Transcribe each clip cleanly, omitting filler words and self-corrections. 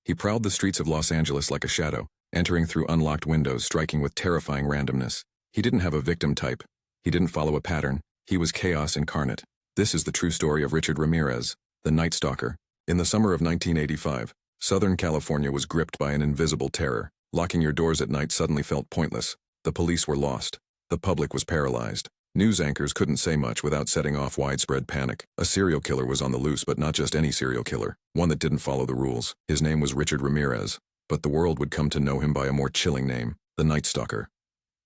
He prowled the streets of Los Angeles like a shadow, entering through unlocked windows, striking with terrifying randomness. He didn't have a victim type. He didn't follow a pattern. He was chaos incarnate. This is the true story of Richard Ramirez, the Night Stalker. In the summer of 1985, Southern California was gripped by an invisible terror. Locking your doors at night suddenly felt pointless. The police were lost. The public was paralyzed. News anchors couldn't say much without setting off widespread panic. A serial killer was on the loose, but not just any serial killer. One that didn't follow the rules. His name was Richard Ramirez, but the world would come to know him by a more chilling name, the Night Stalker.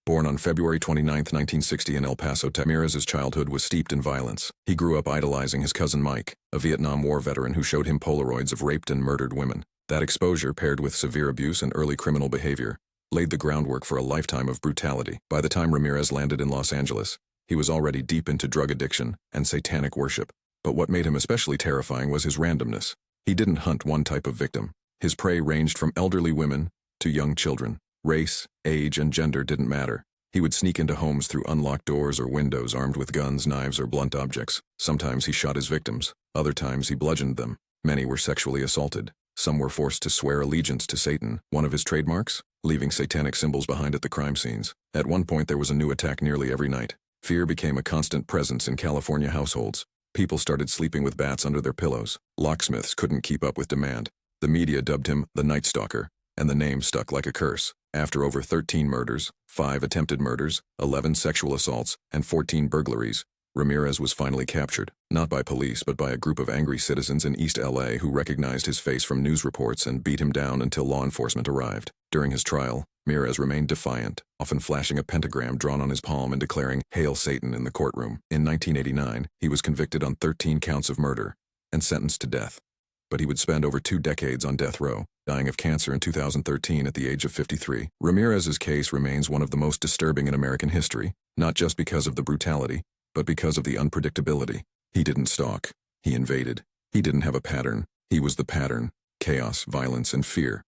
Born on February 29, 1960 in El Paso, Texas, Ramirez's childhood was steeped in violence. He grew up idolizing his cousin Mike, a Vietnam War veteran who showed him Polaroids of raped and murdered women. That exposure, paired with severe abuse and early criminal behavior, laid the groundwork for a lifetime of brutality. By the time Ramirez landed in Los Angeles, he was already deep into drug addiction and satanic worship. But what made him especially terrifying was his randomness. He didn't hunt one type of victim. His prey ranged from elderly women to young children. Race, age, and gender didn't matter. He would sneak into homes through unlocked doors or windows armed with guns, knives, or blunt objects. Sometimes he shot his victims. Other times he bludgeoned them. Many were sexually assaulted. Some were forced to swear allegiance to Satan, one of his trademarks, leaving satanic symbols behind at the crime scenes. At one point there was a new attack nearly every night. Fear became a constant presence in California households. People started sleeping with bats under their pillows. Locksmiths couldn't keep up with demand. The media dubbed him the Night Stalker, and the name stuck like a curse. After over 13 murders, 5 attempted murders, 11 sexual assaults, and 14 burglaries, Ramirez was finally captured, not by police but by a group of angry citizens in East LA who recognized his face from news reports and beat him down until law enforcement arrived. During his trial, Ramirez remained defiant, often flashing a pentagram drawn on his palm and declaring, "Hail Satan," in the courtroom. In 1989, he was convicted on 13 counts of murder and sentenced to death. But he would spend over 2 decades on death row, dying of cancer in 2013 at the age of 53. Ramirez's case remains one of the most disturbing in American history, not just because of the brutality, but because of the unpredictability. He didn't stalk. He invaded. He didn't have a pattern. He was the pattern: chaos, violence, and fear.